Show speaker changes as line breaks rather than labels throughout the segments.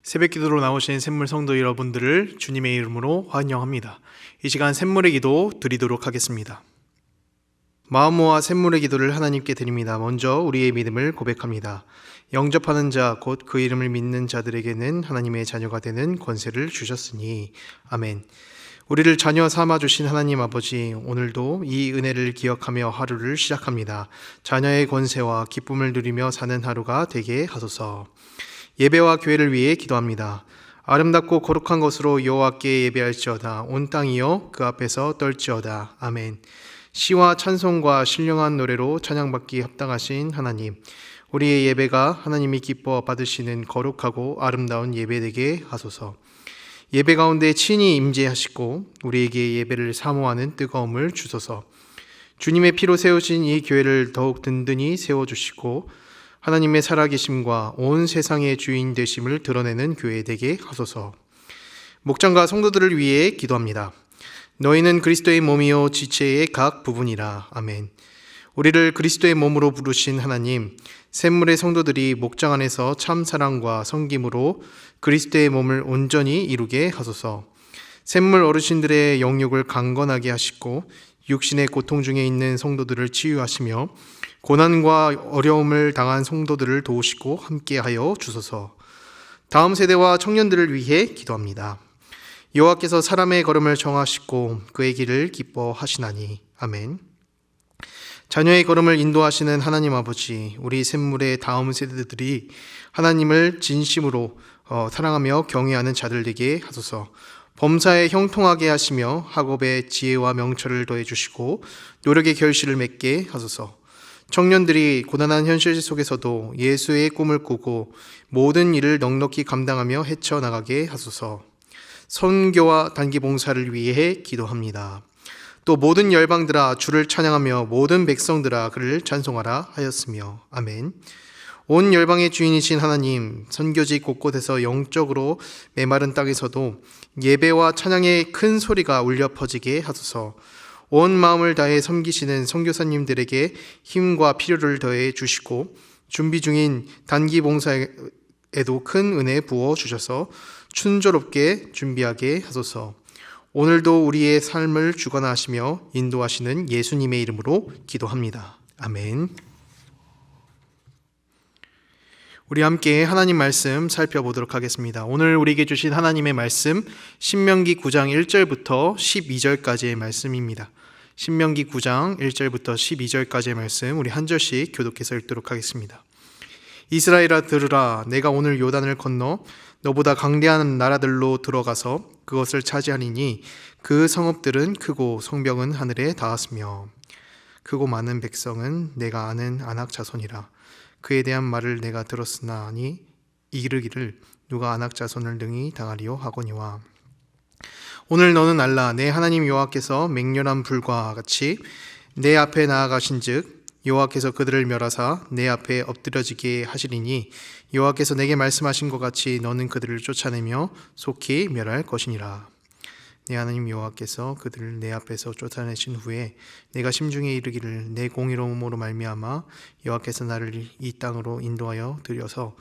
새벽 기도로 나오신 샘물 성도 여러분들을 주님의 이름으로 환영합니다. 이 시간 샘물의 기도 드리도록 하겠습니다. 마음 모아 샘물의 기도를 하나님께 드립니다. 먼저 우리의 믿음을 고백합니다. 영접하는 자 곧 그 이름을 믿는 자들에게는 하나님의 자녀가 되는 권세를 주셨으니 아멘. 우리를 자녀 삼아주신 하나님 아버지, 오늘도 이 은혜를 기억하며 하루를 시작합니다. 자녀의 권세와 기쁨을 누리며 사는 하루가 되게 하소서. 예배와 교회를 위해 기도합니다. 아름답고 거룩한 것으로 여호와께 예배할지어다. 온 땅이여 그 앞에서 떨지어다. 아멘. 시와 찬송과 신령한 노래로 찬양받기 합당하신 하나님, 우리의 예배가 하나님이 기뻐 받으시는 거룩하고 아름다운 예배 되게 하소서. 예배 가운데 친히 임재하시고 우리에게 예배를 사모하는 뜨거움을 주소서. 주님의 피로 세우신 이 교회를 더욱 든든히 세워주시고 하나님의 살아계심과 온 세상의 주인 되심을 드러내는 교회 되게 하소서. 목장과 성도들을 위해 기도합니다. 너희는 그리스도의 몸이요 지체의 각 부분이라. 아멘. 우리를 그리스도의 몸으로 부르신 하나님, 샘물의 성도들이 목장 안에서 참 사랑과 섬김으로 그리스도의 몸을 온전히 이루게 하소서. 샘물 어르신들의 영육을 강건하게 하시고 육신의 고통 중에 있는 성도들을 치유하시며 고난과 어려움을 당한 성도들을 도우시고 함께하여 주소서. 다음 세대와 청년들을 위해 기도합니다. 여호와께서 사람의 걸음을 정하시고 그의 길을 기뻐하시나니. 아멘. 자녀의 걸음을 인도하시는 하나님 아버지, 우리 샘물의 다음 세대들이 하나님을 진심으로 사랑하며 경외하는 자들 되게 하소서. 범사에 형통하게 하시며 학업에 지혜와 명철을 더해주시고 노력의 결실을 맺게 하소서. 청년들이 고단한 현실 속에서도 예수의 꿈을 꾸고 모든 일을 넉넉히 감당하며 헤쳐나가게 하소서. 선교와 단기 봉사를 위해 기도합니다. 또 모든 열방들아 주를 찬양하며 모든 백성들아 그를 찬송하라 하였으며. 아멘. 온 열방의 주인이신 하나님, 선교지 곳곳에서 영적으로 메마른 땅에서도 예배와 찬양의 큰 소리가 울려 퍼지게 하소서. 온 마음을 다해 섬기시는 선교사님들에게 힘과 필요를 더해 주시고 준비 중인 단기 봉사에도 큰 은혜 부어 주셔서 순조롭게 준비하게 하소서. 오늘도 우리의 삶을 주관하시며 인도하시는 예수님의 이름으로 기도합니다. 아멘. 우리 함께 하나님 말씀 살펴보도록 하겠습니다. 오늘 우리에게 주신 하나님의 말씀 신명기 9장 1절부터 12절까지의 말씀입니다. 신명기 9장 1절부터 12절까지의 말씀 우리 한 절씩 교독해서 읽도록 하겠습니다. 이스라엘아 들으라. 내가 오늘 요단을 건너 너보다 강대한 나라들로 들어가서 그것을 차지하리니 그 성읍들은 크고 성벽은 하늘에 닿았으며 크고 많은 백성은 내가 아는 아낙 자손이라. 그에 대한 말을 내가 들었으나니 이르기를 누가 아낙 자손을 능히 당하리요 하거니와. 오늘 너는 알라. 내 하나님 여호와께서 맹렬한 불과 같이 내 앞에 나아가신즉 여호와께서 그들을 멸하사 내 앞에 엎드려지게 하시리니 여호와께서 내게 말씀하신 것 같이 너는 그들을 쫓아내며 속히 멸할 것이니라. 내 하나님 여호와께서 그들을 내 앞에서 쫓아내신 후에 내가 심중에 이르기를 내 공의로움으로 말미암아 여호와께서 나를 이 땅으로 인도하여 들여서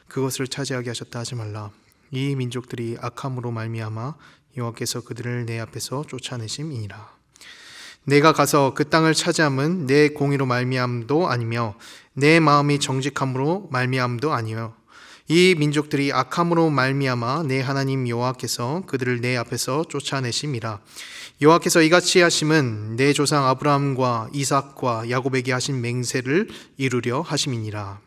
그것을 차지하게 하셨다 하지 말라. 이 민족들이 악함으로 말미암아 여호와께서 그들을 내 앞에서 쫓아내심이니라. 내가 가서 그 땅을 차지함은 내 공의로 말미암도 아니며 내 마음이 정직함으로 말미암도 아니요 이 민족들이 악함으로 말미암아 내 하나님 여호와께서 그들을 내 앞에서 쫓아내심이라. 여호와께서 이같이 하심은 내 조상 아브라함과 이삭과 야곱에게 하신 맹세를 이루려 하심이니라.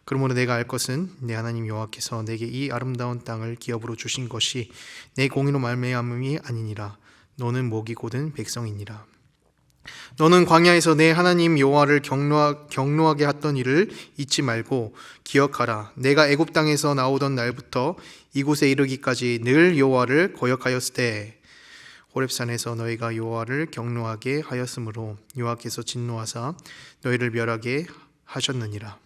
그러므로 내가 알 것은 내 하나님 여호와께서 내게 이 아름다운 땅을 기업으로 주신 것이 내 공의로 말미암음이 아니니라. 너는 목이 곧은 백성이니라. 너는 광야에서 내 하나님 여호와를 경노하게 했던 일을 잊지 말고 기억하라. 내가 애굽 땅에서 나오던 날부터 이곳에 이르기까지 늘 여호와를 거역하였으되 호렙산에서 너희가 여호와를 경노하게 하였으므로 여호와께서 진노하사 너희를 멸하게 하셨느니라.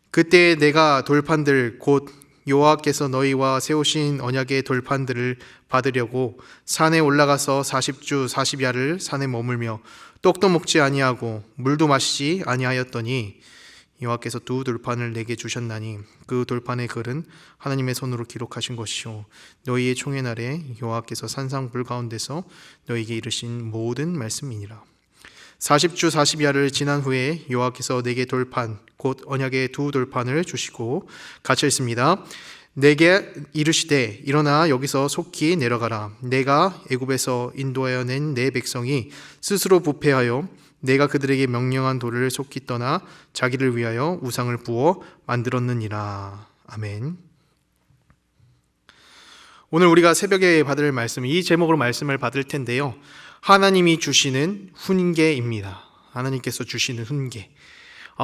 그때 내가 돌판들 곧 여호와께서 너희와 세우신 언약의 돌판들을 받으려고 산에 올라가서 40주 40야를 산에 머물며 떡도 먹지 아니하고 물도 마시지 아니하였더니 여호와께서 두 돌판을 내게 주셨나니 그 돌판의 글은 하나님의 손으로 기록하신 것이요 너희의 총회 날에 여호와께서 산상불 가운데서 너희에게 이르신 모든 말씀이니라. 40주 40야를 지난 후에 여호와께서 내게 돌판 곧 언약의 두 돌판을 주시고 같이 읽습니다. 내게 이르시되 일어나 여기서 속히 내려가라. 내가 애굽에서 인도하여 낸 내 백성이 스스로 부패하여 내가 그들에게 명령한 돌을 속히 떠나 자기를 위하여 우상을 부어 만들었느니라. 아멘. 오늘 우리가 새벽에 받을 말씀, 이 제목으로 말씀을 받을 텐데요, 하나님이 주시는 훈계입니다. 하나님께서 주시는 훈계.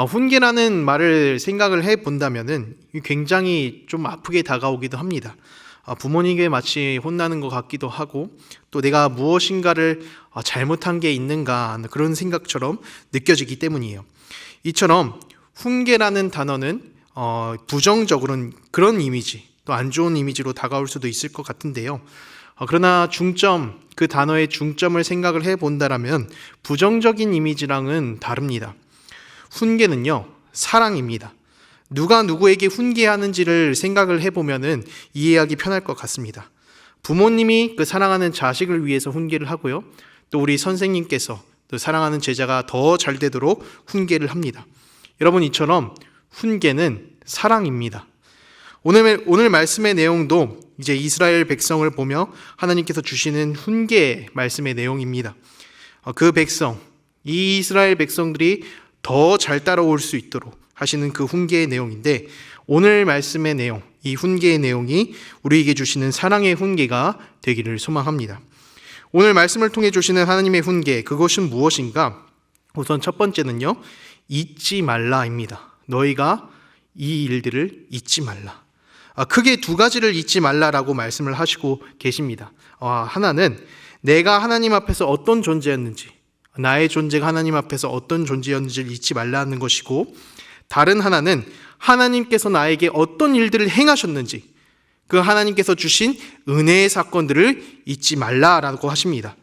훈계라는 말을 생각을 해본다면은 굉장히 좀 아프게 다가오기도 합니다. 부모님에게 마치 혼나는 것 같기도 하고, 또 내가 무엇인가를 잘못한 게 있는가 그런 생각처럼 느껴지기 때문이에요. 이처럼 훈계라는 단어는 부정적으로는 그런 이미지, 또 안 좋은 이미지로 다가올 수도 있을 것 같은데요. 그러나 그 단어의 중점을 생각을 해본다라면 부정적인 이미지랑은 다릅니다. 훈계는요, 사랑입니다. 누가 누구에게 훈계하는지를 생각을 해보면은 이해하기 편할 것 같습니다. 부모님이 그 사랑하는 자식을 위해서 훈계를 하고요, 또 우리 선생님께서 또 사랑하는 제자가 더 잘 되도록 훈계를 합니다. 여러분, 이처럼 훈계는 사랑입니다. 오늘 말씀의 내용도 이제 이스라엘 백성을 보며 하나님께서 주시는 훈계 말씀의 내용입니다. 그 백성, 이 이스라엘 백성들이 더 잘 따라올 수 있도록 하시는 그 훈계의 내용인데, 오늘 말씀의 내용, 이 훈계의 내용이 우리에게 주시는 사랑의 훈계가 되기를 소망합니다. 오늘 말씀을 통해 주시는 하나님의 훈계, 그것은 무엇인가? 우선 첫 번째는요, 잊지 말라입니다. 너희가 이 일들을 잊지 말라. 크게 두 가지를 잊지 말라라고 말씀을 하시고 계십니다. 하나는 내가 하나님 앞에서 어떤 존재였는지, 나의 존재가 하나님 앞에서 어떤 존재였는지를 잊지 말라는 것이고, 다른 하나는 하나님께서 나에게 어떤 일들을 행하셨는지, 그 하나님께서 주신 은혜의 사건들을 잊지 말라라고 하십니다.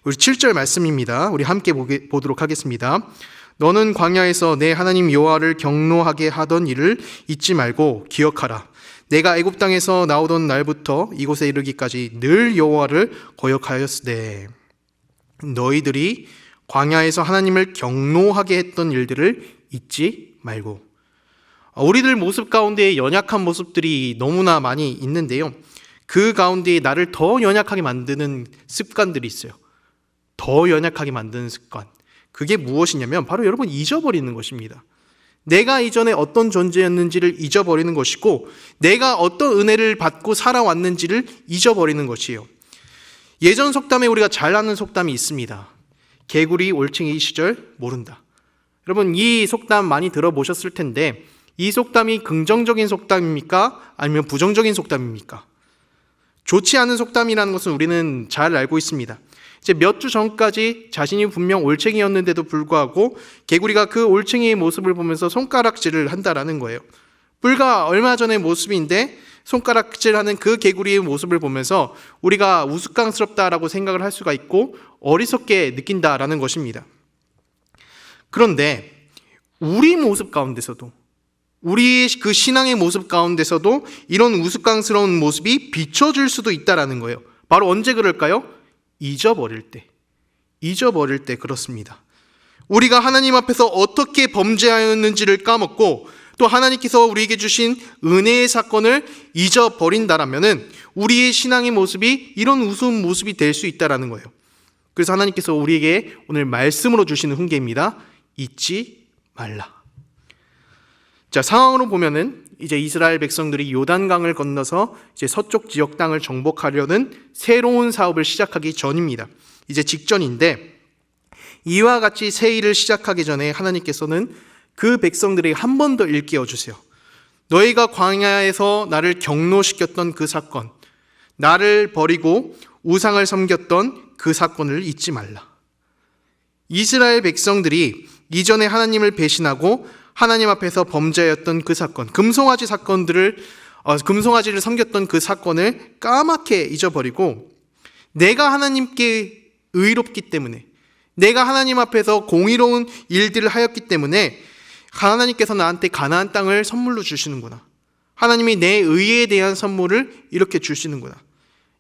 우리 7절 말씀입니다. 우리 함께 보도록 하겠습니다. 너는 광야에서 내 하나님 여호와를 경노하게 하던 일을 잊지 말고 기억하라. 내가 애굽 땅에서 나오던 날부터 이곳에 이르기까지 늘 여호와를 거역하였으되, 너희들이 광야에서 하나님을 경노하게 했던 일들을 잊지 말고. 우리들 모습 가운데 연약한 모습들이 너무나 많이 있는데요, 그 가운데 나를 더 연약하게 만드는 습관들이 있어요. 더 연약하게 만드는 습관, 그게 무엇이냐면 바로 여러분 잊어버리는 것입니다. 내가 이전에 어떤 존재였는지를 잊어버리는 것이고, 내가 어떤 은혜를 받고 살아왔는지를 잊어버리는 것이에요. 예전 속담에 우리가 잘 아는 속담이 있습니다. 개구리 올챙이 시절 모른다. 여러분, 이 속담 많이 들어보셨을 텐데, 이 속담이 긍정적인 속담입니까? 아니면 부정적인 속담입니까? 좋지 않은 속담이라는 것은 우리는 잘 알고 있습니다. 이제 몇 주 전까지 자신이 분명 올챙이였는데도 불구하고 개구리가 그 올챙이의 모습을 보면서 손가락질을 한다라는 거예요. 불과 얼마 전의 모습인데 손가락질하는 그 개구리의 모습을 보면서 우리가 우스꽝스럽다라고 생각을 할 수가 있고 어리석게 느낀다라는 것입니다. 그런데 우리 모습 가운데서도, 우리의 그 신앙의 모습 가운데서도 이런 우스꽝스러운 모습이 비춰질 수도 있다라는 거예요. 바로 언제 그럴까요? 잊어버릴 때 그렇습니다. 우리가 하나님 앞에서 어떻게 범죄하였는지를 까먹고 또 하나님께서 우리에게 주신 은혜의 사건을 잊어버린다라면은 우리의 신앙의 모습이 이런 우스운 모습이 될 수 있다라는 거예요. 그래서 하나님께서 우리에게 오늘 말씀으로 주시는 훈계입니다. 잊지 말라. 자, 상황으로 보면은 이제 이스라엘 백성들이 요단강을 건너서 이제 서쪽 지역 땅을 정복하려는 새로운 사업을 시작하기 전입니다. 이제 직전인데, 이와 같이 새 일을 시작하기 전에 하나님께서는 그 백성들에게 한 번 더 일깨워 주세요. 너희가 광야에서 나를 경노시켰던 그 사건, 나를 버리고 우상을 섬겼던 그 사건을 잊지 말라. 이스라엘 백성들이 이전에 하나님을 배신하고 하나님 앞에서 범죄였던 그 사건, 금송아지를 섬겼던 그 사건을 까맣게 잊어버리고, 내가 하나님께 의롭기 때문에, 내가 하나님 앞에서 공의로운 일들을 하였기 때문에 하나님께서 나한테 가나안 땅을 선물로 주시는구나. 하나님이 내 의에 대한 선물을 이렇게 주시는구나.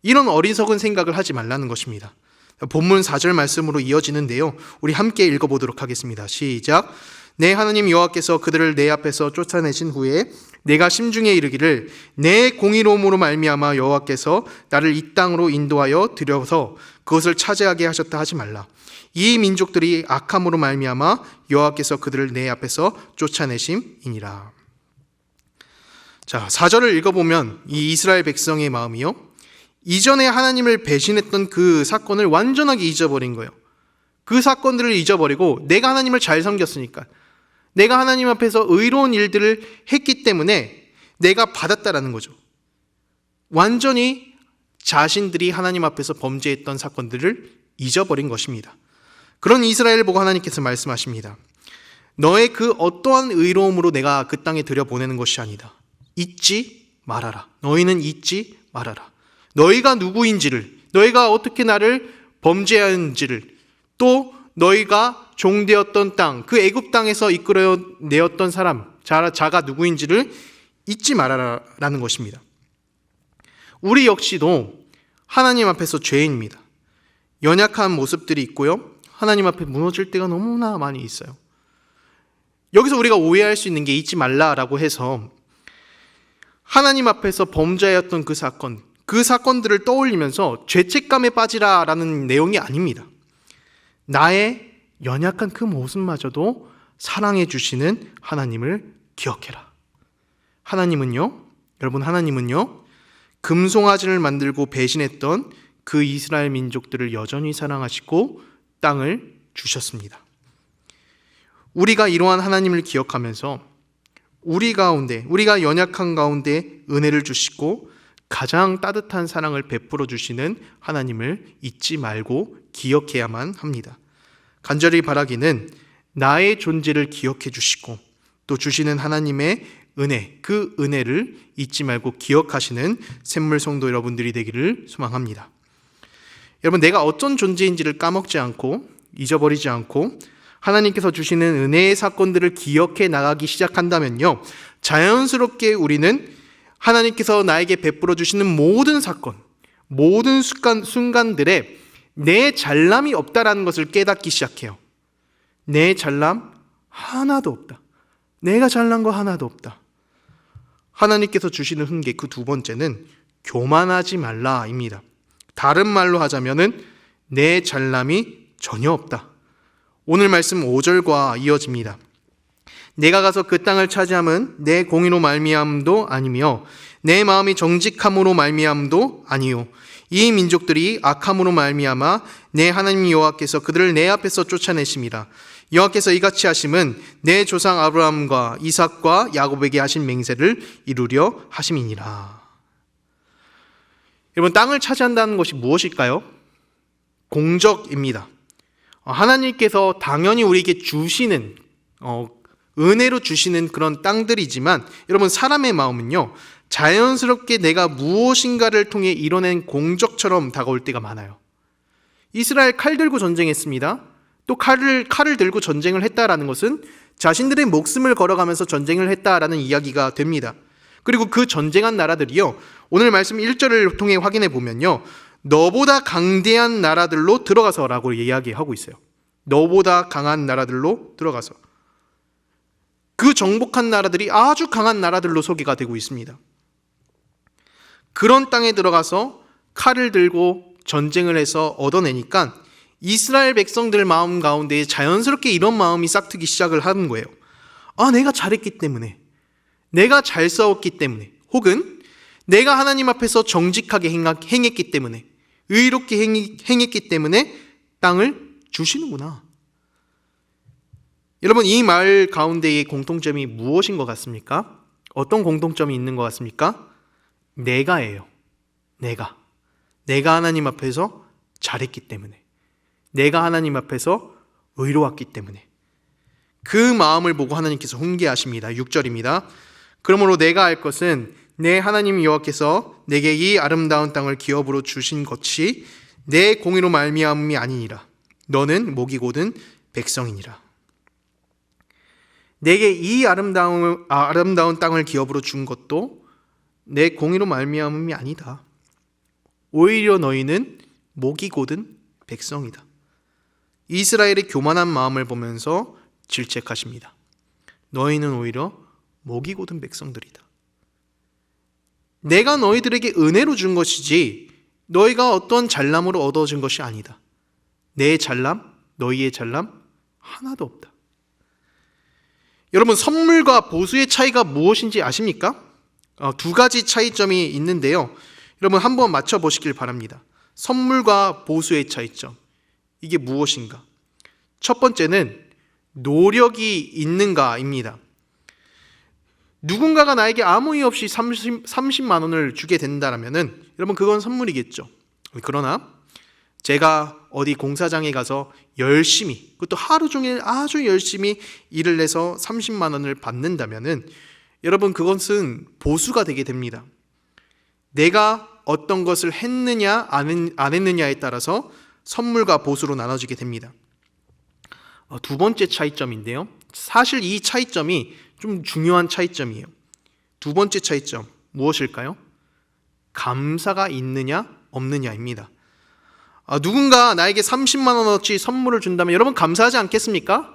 이런 어리석은 생각을 하지 말라는 것입니다. 본문 4절 말씀으로 이어지는데요. 우리 함께 읽어보도록 하겠습니다. 시작. 내 하나님 여호와께서 그들을 내 앞에서 쫓아내신 후에 내가 심중에 이르기를 내 공의로움으로 말미암아 여호와께서 나를 이 땅으로 인도하여 들여서 그것을 차지하게 하셨다 하지 말라. 이 민족들이 악함으로 말미암아 여호와께서 그들을 내 앞에서 쫓아내심이니라. 자, 4절을 읽어보면 이 이스라엘 백성의 마음이요, 이전에 하나님을 배신했던 그 사건을 완전하게 잊어버린 거예요. 그 사건들을 잊어버리고 내가 하나님을 잘 섬겼으니까, 내가 하나님 앞에서 의로운 일들을 했기 때문에 내가 받았다라는 거죠. 완전히 자신들이 하나님 앞에서 범죄했던 사건들을 잊어버린 것입니다. 그런 이스라엘을 보고 하나님께서 말씀하십니다. 너의 그 어떠한 의로움으로 내가 그 땅에 들여보내는 것이 아니다. 잊지 말아라. 너희는 잊지 말아라. 너희가 누구인지를, 너희가 어떻게 나를 범죄하는지를, 또 너희가 종되었던 땅, 그 애굽 땅에서 이끌어내었던 사람, 자가 누구인지를 잊지 말아라라는 것입니다. 우리 역시도 하나님 앞에서 죄인입니다. 연약한 모습들이 있고요, 하나님 앞에 무너질 때가 너무나 많이 있어요. 여기서 우리가 오해할 수 있는 게 잊지 말라라고 해서 하나님 앞에서 범죄였던 그 사건들을 떠올리면서 죄책감에 빠지라라는 내용이 아닙니다. 나의 연약한 그 모습마저도 사랑해 주시는 하나님을 기억해라. 여러분, 하나님은요, 금송아지를 만들고 배신했던 그 이스라엘 민족들을 여전히 사랑하시고 땅을 주셨습니다. 우리가 이러한 하나님을 기억하면서 우리가 연약한 가운데 은혜를 주시고 가장 따뜻한 사랑을 베풀어 주시는 하나님을 잊지 말고 기억해야만 합니다. 간절히 바라기는 나의 존재를 기억해 주시고 또 주시는 하나님의 은혜, 그 은혜를 잊지 말고 기억하시는 샘물 성도 여러분들이 되기를 소망합니다. 여러분, 내가 어떤 존재인지를 까먹지 않고 잊어버리지 않고 하나님께서 주시는 은혜의 사건들을 기억해 나가기 시작한다면요, 자연스럽게 우리는 하나님께서 나에게 베풀어 주시는 모든 사건, 모든 순간들에 내 잘남이 없다라는 것을 깨닫기 시작해요. 내 잘남 하나도 없다. 내가 잘난 거 하나도 없다. 하나님께서 주시는 훈계, 그 두 번째는 교만하지 말라입니다. 다른 말로 하자면은 내 잘남이 전혀 없다. 오늘 말씀 5절과 이어집니다. 내가 가서 그 땅을 차지함은 내 공의로 말미암도 아니며 내 마음이 정직함으로 말미암도 아니요 이 민족들이 악함으로 말미암아 내 하나님 여호와께서 그들을 내 앞에서 쫓아내심이라. 여호와께서 이같이 하심은 내 조상 아브라함과 이삭과 야곱에게 하신 맹세를 이루려 하심이니라. 여러분, 땅을 차지한다는 것이 무엇일까요? 공적입니다. 하나님께서 당연히 우리에게 주시는 은혜로 주시는 그런 땅들이지만, 여러분, 사람의 마음은요, 자연스럽게 내가 무엇인가를 통해 이뤄낸 공적처럼 다가올 때가 많아요. 이스라엘 칼 들고 전쟁했습니다. 또 칼을 들고 전쟁을 했다라는 것은 자신들의 목숨을 걸어가면서 전쟁을 했다라는 이야기가 됩니다. 그리고 그 전쟁한 나라들이요, 오늘 말씀 1절을 통해 확인해 보면요, 너보다 강대한 나라들로 들어가서라고 이야기하고 있어요. 너보다 강한 나라들로 들어가서. 그 정복한 나라들이 아주 강한 나라들로 소개가 되고 있습니다. 그런 땅에 들어가서 칼을 들고 전쟁을 해서 얻어내니까 이스라엘 백성들 마음 가운데 자연스럽게 이런 마음이 싹트기 시작을 하는 거예요. 내가 잘했기 때문에, 내가 잘 싸웠기 때문에, 혹은 내가 하나님 앞에서 정직하게 행했기 때문에, 의롭게 행했기 때문에 땅을 주시는구나. 여러분, 이 말 가운데의 공통점이 무엇인 것 같습니까? 어떤 공통점이 있는 것 같습니까? 내가예요. 내가 하나님 앞에서 잘했기 때문에, 내가 하나님 앞에서 의로웠기 때문에. 그 마음을 보고 하나님께서 훈계하십니다. 6절입니다. 그러므로 내가 알 것은 내 하나님 여호와께서 내게 이 아름다운 땅을 기업으로 주신 것이 내 공의로 말미암음이 아니니라. 너는 목이 곧은 백성이니라. 내게 이 아름다운 땅을 기업으로 준 것도 내 공의로 말미암음이 아니다. 오히려 너희는 목이 곧은 백성이다. 이스라엘의 교만한 마음을 보면서 질책하십니다. 너희는 오히려 목이 곧은 백성들이다. 내가 너희들에게 은혜로 준 것이지 너희가 어떤 잘남으로 얻어진 것이 아니다. 내 잘남, 너희의 잘남 하나도 없다. 여러분, 선물과 보수의 차이가 무엇인지 아십니까? 두 가지 차이점이 있는데요. 여러분 한번 맞춰보시길 바랍니다. 선물과 보수의 차이점. 이게 무엇인가? 첫 번째는 노력이 있는가입니다. 누군가가 나에게 아무 이유 없이 30만 원을 주게 된다면 여러분 그건 선물이겠죠. 그러나 제가 어디 공사장에 가서 열심히, 그것도 하루 종일 아주 열심히 일을 해서 30만 원을 받는다면 여러분 그것은 보수가 되게 됩니다. 내가 어떤 것을 했느냐 안 했느냐에 따라서 선물과 보수로 나눠지게 됩니다. 두 번째 차이점인데요. 사실 이 차이점이 좀 중요한 차이점이에요. 두 번째 차이점 무엇일까요? 감사가 있느냐 없느냐입니다. 누군가 나에게 30만 원어치 선물을 준다면 여러분 감사하지 않겠습니까?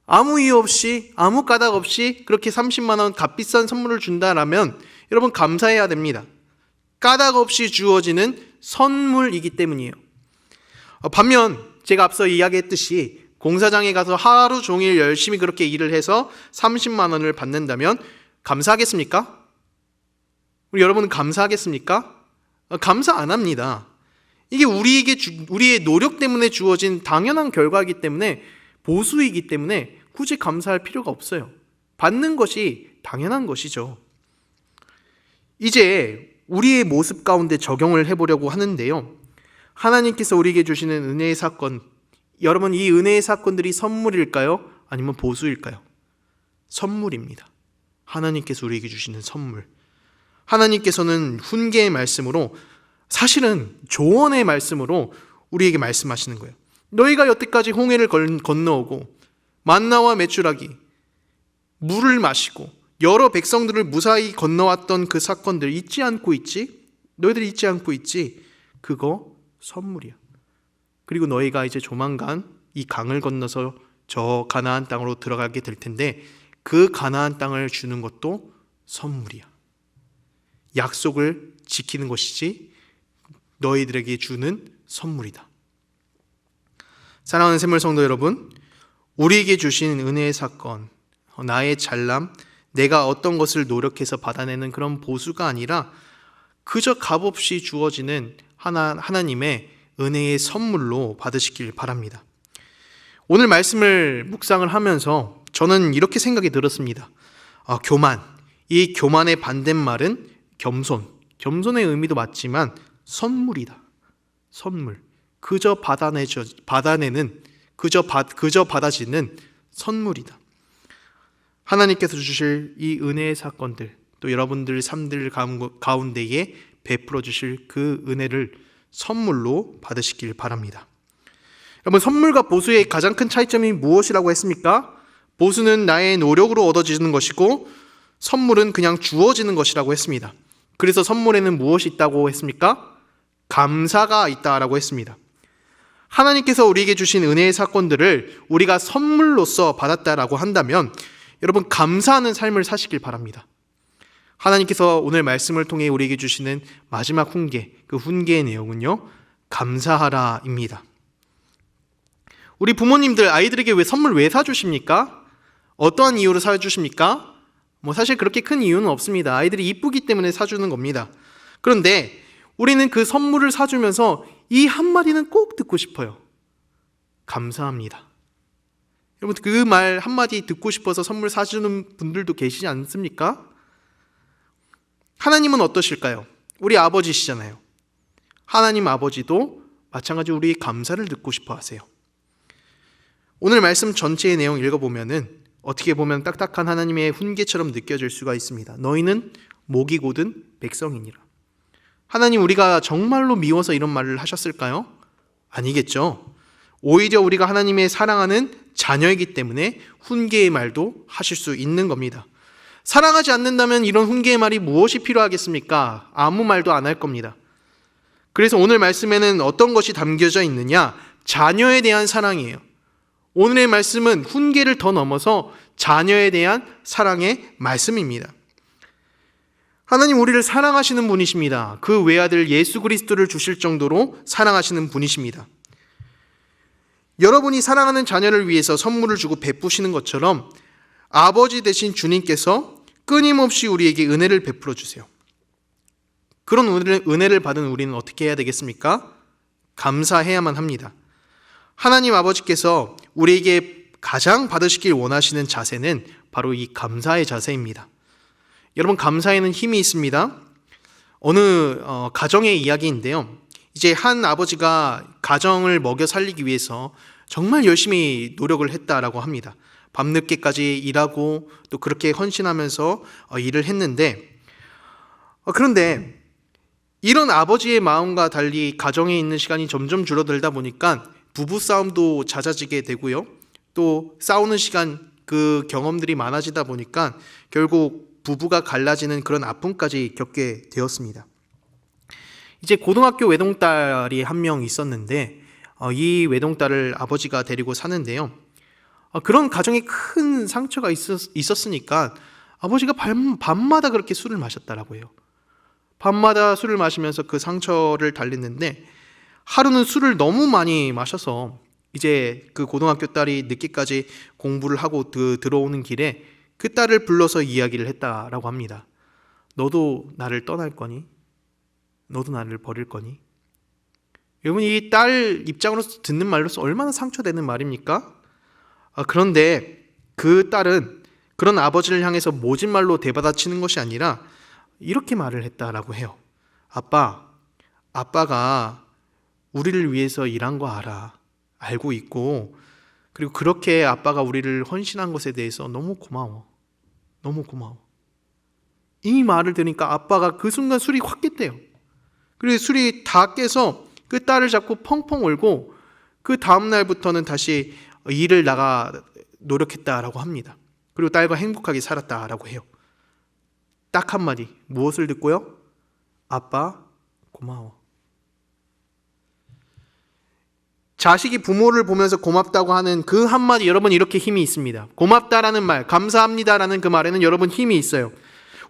아무 이유 없이 아무 까닭 없이 그렇게 30만 원 값비싼 선물을 준다라면 여러분 감사해야 됩니다. 까닭 없이 주어지는 선물이기 때문이에요. 반면 제가 앞서 이야기했듯이 공사장에 가서 하루 종일 열심히 그렇게 일을 해서 30만 원을 받는다면 감사하겠습니까? 우리 여러분은 감사하겠습니까? 감사 안 합니다. 이게 우리의 노력 때문에 주어진 당연한 결과이기 때문에 보수이기 때문에 굳이 감사할 필요가 없어요. 받는 것이 당연한 것이죠. 이제 우리의 모습 가운데 적용을 해보려고 하는데요. 하나님께서 우리에게 주시는 은혜의 사건, 여러분 이 은혜의 사건들이 선물일까요? 아니면 보수일까요? 선물입니다. 하나님께서 우리에게 주시는 선물. 하나님께서는 훈계의 말씀으로, 사실은 조언의 말씀으로 우리에게 말씀하시는 거예요. 너희가 여태까지 홍해를 건너오고 만나와 메추라기, 물을 마시고 여러 백성들을 무사히 건너왔던 그 사건들 잊지 않고 있지? 너희들이 잊지 않고 있지? 그거 선물이야. 그리고 너희가 이제 조만간 이 강을 건너서 저 가나안 땅으로 들어가게 될 텐데 그 가나안 땅을 주는 것도 선물이야. 약속을 지키는 것이지 너희들에게 주는 선물이다. 사랑하는 샘물 성도 여러분, 우리에게 주신 은혜의 사건, 나의 잘남, 내가 어떤 것을 노력해서 받아내는 그런 보수가 아니라 그저 값없이 주어지는 하나님의 은혜의 선물로 받으시길 바랍니다. 오늘 말씀을 묵상을 하면서 저는 이렇게 생각이 들었습니다. 교만, 이 교만의 반대말은 겸손, 겸손의 의미도 맞지만 선물이다. 선물, 그저 받아내는, 그저 받아지는 선물이다. 하나님께서 주실 이 은혜의 사건들, 또 여러분들 삶들 가운데에 베풀어 주실 그 은혜를 선물로 받으시길 바랍니다. 여러분, 선물과 보수의 가장 큰 차이점이 무엇이라고 했습니까? 보수는 나의 노력으로 얻어지는 것이고 선물은 그냥 주어지는 것이라고 했습니다. 그래서 선물에는 무엇이 있다고 했습니까? 감사가 있다라고 했습니다. 하나님께서 우리에게 주신 은혜의 사건들을 우리가 선물로서 받았다라고 한다면 여러분 감사하는 삶을 사시길 바랍니다. 하나님께서 오늘 말씀을 통해 우리에게 주시는 마지막 훈계, 그 훈계의 내용은요, 감사하라입니다. 우리 부모님들 아이들에게 선물 왜 사주십니까? 어떠한 이유로 사주십니까? 사실 그렇게 큰 이유는 없습니다. 아이들이 이쁘기 때문에 사주는 겁니다. 그런데 우리는 그 선물을 사주면서 이 한마디는 꼭 듣고 싶어요. 감사합니다. 여러분 그 말 한마디 듣고 싶어서 선물 사주는 분들도 계시지 않습니까? 하나님은 어떠실까요? 우리 아버지시잖아요. 하나님 아버지도 마찬가지로 우리의 감사를 듣고 싶어 하세요. 오늘 말씀 전체의 내용 읽어보면은 어떻게 보면 딱딱한 하나님의 훈계처럼 느껴질 수가 있습니다. 너희는 목이 곧은 백성이니라. 하나님 우리가 정말로 미워서 이런 말을 하셨을까요? 아니겠죠. 오히려 우리가 하나님의 사랑하는 자녀이기 때문에 훈계의 말도 하실 수 있는 겁니다. 사랑하지 않는다면 이런 훈계의 말이 무엇이 필요하겠습니까? 아무 말도 안 할 겁니다. 그래서 오늘 말씀에는 어떤 것이 담겨져 있느냐? 자녀에 대한 사랑이에요. 오늘의 말씀은 훈계를 더 넘어서 자녀에 대한 사랑의 말씀입니다. 하나님 우리를 사랑하시는 분이십니다. 그 외아들 예수 그리스도를 주실 정도로 사랑하시는 분이십니다. 여러분이 사랑하는 자녀를 위해서 선물을 주고 베푸시는 것처럼 아버지 되신 주님께서 끊임없이 우리에게 은혜를 베풀어 주세요. 그런 은혜를 받은 우리는 어떻게 해야 되겠습니까? 감사해야만 합니다. 하나님 아버지께서 우리에게 가장 받으시길 원하시는 자세는 바로 이 감사의 자세입니다. 여러분, 감사에는 힘이 있습니다. 어느 가정의 이야기인데요. 이제 한 아버지가 가정을 먹여 살리기 위해서 정말 열심히 노력을 했다라고 합니다. 밤늦게까지 일하고 또 그렇게 헌신하면서 일을 했는데, 그런데 이런 아버지의 마음과 달리 가정에 있는 시간이 점점 줄어들다 보니까 부부싸움도 잦아지게 되고요. 또 싸우는 시간, 그 경험들이 많아지다 보니까 결국 부부가 갈라지는 그런 아픔까지 겪게 되었습니다. 이제 고등학교 외동딸이 한 명 있었는데 이 외동딸을 아버지가 데리고 사는데요. 그런 가정에 큰 상처가 있었으니까 아버지가 밤마다 그렇게 술을 마셨다라고 해요. 밤마다 술을 마시면서 그 상처를 달랬는데 하루는 술을 너무 많이 마셔서 이제 그 고등학교 딸이 늦게까지 공부를 하고 들어오는 길에 그 딸을 불러서 이야기를 했다라고 합니다. 너도 나를 떠날 거니? 너도 나를 버릴 거니? 여러분, 이 딸 입장으로서 듣는 말로서 얼마나 상처되는 말입니까? 그런데 그 딸은 그런 아버지를 향해서 모진 말로 대받아치는 것이 아니라 이렇게 말을 했다라고 해요. 아빠가 우리를 위해서 일한 거 알고 있고, 그리고 그렇게 아빠가 우리를 헌신한 것에 대해서 너무 고마워. 이 말을 들으니까 아빠가 그 순간 술이 확 깼대요. 그리고 술이 다 깨서 그 딸을 잡고 펑펑 울고 그 다음 날부터는 다시 일을 나가 노력했다라고 합니다. 그리고 딸과 행복하게 살았다라고 해요. 딱 한마디, 무엇을 듣고요? 아빠 고마워. 자식이 부모를 보면서 고맙다고 하는 그 한마디, 여러분, 이렇게 힘이 있습니다. 고맙다라는 말, 감사합니다라는 그 말에는 여러분 힘이 있어요.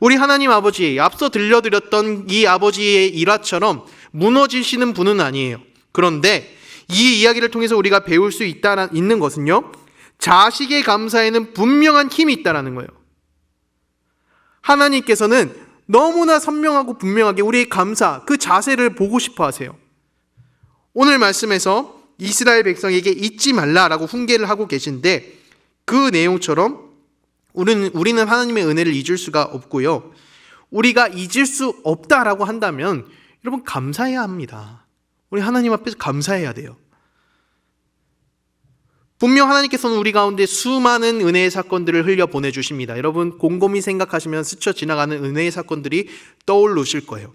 우리 하나님 아버지, 앞서 들려드렸던 이 아버지의 일화처럼 무너지시는 분은 아니에요. 그런데 이 이야기를 통해서 우리가 배울 수 있는 것은요, 자식의 감사에는 분명한 힘이 있다는 거예요. 하나님께서는 너무나 선명하고 분명하게 우리의 감사, 그 자세를 보고 싶어 하세요. 오늘 말씀에서 이스라엘 백성에게 잊지 말라라고 훈계를 하고 계신데, 그 내용처럼 우리는 하나님의 은혜를 잊을 수가 없고요. 우리가 잊을 수 없다라고 한다면 여러분, 감사해야 합니다. 우리 하나님 앞에서 감사해야 돼요. 분명 하나님께서는 우리 가운데 수많은 은혜의 사건들을 흘려 보내주십니다. 여러분, 곰곰이 생각하시면 스쳐 지나가는 은혜의 사건들이 떠오르실 거예요.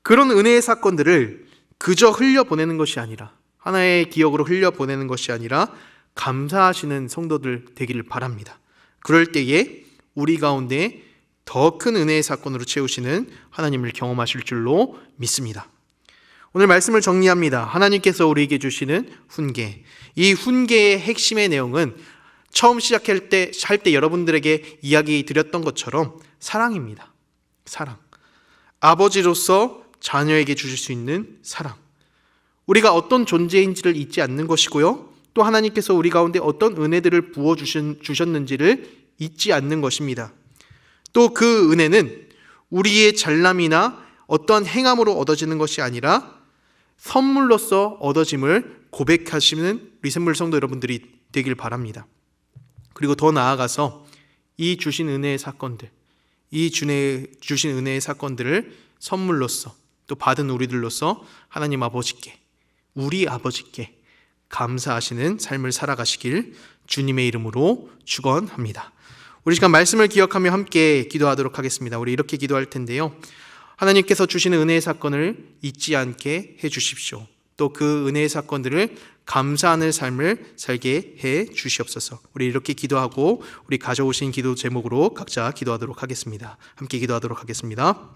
그런 은혜의 사건들을 그저 흘려 보내는 것이 아니라, 하나의 기억으로 흘려 보내는 것이 아니라 감사하시는 성도들 되기를 바랍니다. 그럴 때에 우리 가운데 더 큰 은혜의 사건으로 채우시는 하나님을 경험하실 줄로 믿습니다. 오늘 말씀을 정리합니다. 하나님께서 우리에게 주시는 훈계, 이 훈계의 핵심의 내용은 처음 시작할 때 여러분들에게 이야기 드렸던 것처럼 사랑입니다. 사랑. 아버지로서 자녀에게 주실 수 있는 사랑. 우리가 어떤 존재인지를 잊지 않는 것이고요. 또 하나님께서 우리 가운데 어떤 은혜들을 부어주셨는지를 잊지 않는 것입니다. 또 그 은혜는 우리의 잘남이나 어떠한 행함으로 얻어지는 것이 아니라 선물로서 얻어짐을 고백하시는 리샘물 성도 여러분들이 되길 바랍니다. 그리고 더 나아가서 이 주신 은혜의 사건들, 주신 은혜의 사건들을 선물로서 또 받은 우리들로서 하나님 아버지께, 우리 아버지께 감사하시는 삶을 살아가시길 주님의 이름으로 축원합니다. 우리 시간 말씀을 기억하며 함께 기도하도록 하겠습니다. 우리 이렇게 기도할 텐데요. 하나님께서 주시는 은혜의 사건을 잊지 않게 해주십시오. 또 그 은혜의 사건들을 감사하는 삶을 살게 해 주시옵소서. 우리 이렇게 기도하고 우리 가져오신 기도 제목으로 각자 기도하도록 하겠습니다. 함께 기도하도록 하겠습니다.